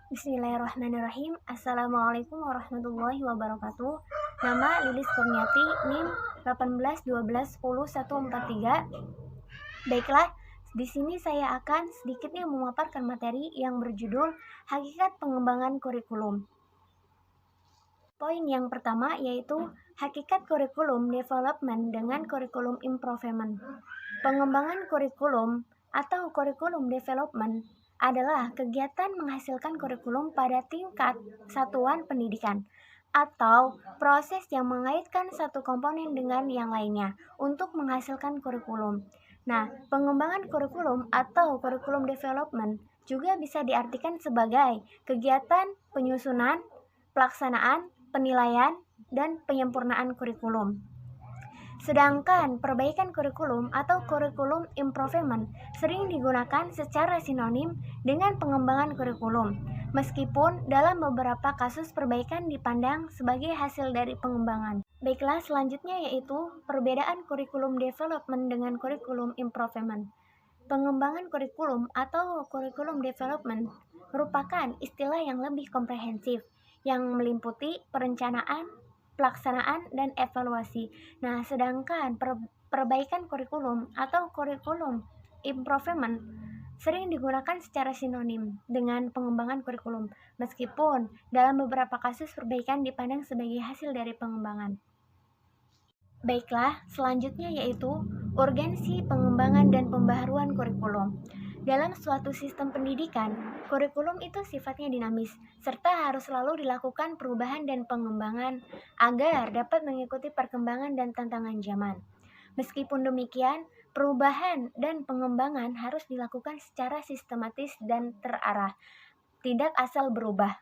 Bismillahirrahmanirrahim. Assalamualaikum warahmatullahi wabarakatuh. Nama Lilis Kurniati, NIM 1812104143. Baiklah, di sini saya akan sedikitnya memaparkan materi yang berjudul Hakikat Pengembangan Kurikulum. Poin yang pertama yaitu hakikat kurikulum development dengan kurikulum improvement. Pengembangan kurikulum atau kurikulum development adalah kegiatan menghasilkan kurikulum pada tingkat satuan pendidikan atau proses yang mengaitkan satu komponen dengan yang lainnya untuk menghasilkan kurikulum. Nah, pengembangan kurikulum atau kurikulum development juga bisa diartikan sebagai kegiatan penyusunan, pelaksanaan, penilaian, dan penyempurnaan kurikulum. Sedangkan perbaikan kurikulum atau kurikulum improvement sering digunakan secara sinonim dengan pengembangan kurikulum, meskipun dalam beberapa kasus perbaikan dipandang sebagai hasil dari pengembangan. Baiklah, selanjutnya yaitu perbedaan kurikulum development dengan kurikulum improvement. Pengembangan kurikulum atau kurikulum development merupakan istilah yang lebih komprehensif, yang meliputi perencanaan, pelaksanaan, dan evaluasi. Nah, sedangkan perbaikan kurikulum atau kurikulum improvement sering digunakan secara sinonim dengan pengembangan kurikulum, meskipun dalam beberapa kasus perbaikan dipandang sebagai hasil dari pengembangan. Baiklah, selanjutnya yaitu urgensi pengembangan dan pembaharuan kurikulum. Dalam suatu sistem pendidikan, kurikulum itu sifatnya dinamis, serta harus selalu dilakukan perubahan dan pengembangan agar dapat mengikuti perkembangan dan tantangan zaman. Meskipun demikian, perubahan dan pengembangan harus dilakukan secara sistematis dan terarah, tidak asal berubah.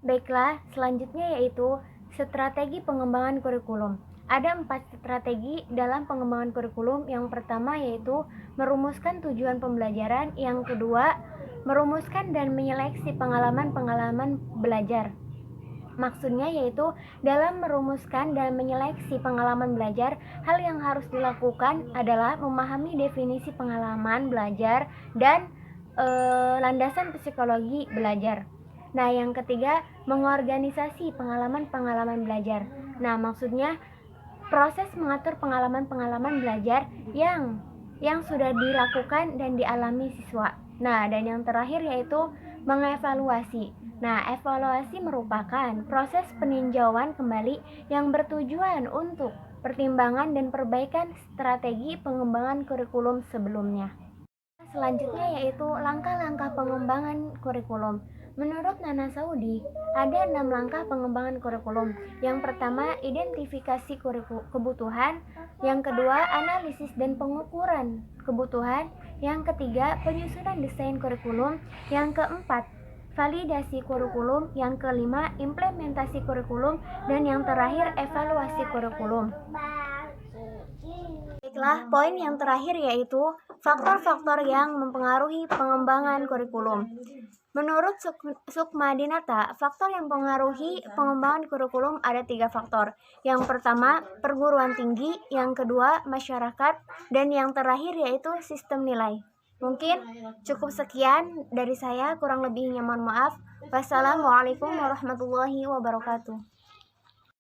Baiklah, selanjutnya yaitu strategi pengembangan kurikulum. Ada 4 strategi dalam pengembangan kurikulum. Yang pertama yaitu merumuskan tujuan pembelajaran. Yang kedua, merumuskan dan menyeleksi pengalaman-pengalaman belajar. Maksudnya yaitu dalam merumuskan dan menyeleksi pengalaman belajar, hal yang harus dilakukan adalah memahami definisi pengalaman belajar dan landasan psikologi belajar. Nah, yang ketiga, mengorganisasi pengalaman-pengalaman belajar. Nah, maksudnya proses mengatur pengalaman-pengalaman belajar yang sudah dilakukan dan dialami siswa. Nah, dan yang terakhir yaitu mengevaluasi. Nah, evaluasi merupakan proses peninjauan kembali yang bertujuan untuk pertimbangan dan perbaikan strategi pengembangan kurikulum sebelumnya. Selanjutnya yaitu langkah-langkah pengembangan kurikulum. Menurut Nana Saudi, ada 6 langkah pengembangan kurikulum. Yang pertama, identifikasi kebutuhan. Yang kedua, analisis dan pengukuran kebutuhan. Yang ketiga, penyusunan desain kurikulum. Yang keempat, validasi kurikulum. Yang kelima, implementasi kurikulum. Dan yang terakhir, evaluasi kurikulum. Baiklah, poin yang terakhir yaitu faktor-faktor yang mempengaruhi pengembangan kurikulum. Menurut Sukma Dinata, faktor yang mempengaruhi pengembangan kurikulum ada 3 faktor. Yang pertama, perguruan tinggi, yang kedua, masyarakat, dan yang terakhir yaitu sistem nilai. Mungkin cukup sekian dari saya, kurang lebihnya mohon maaf. Wassalamualaikum warahmatullahi wabarakatuh.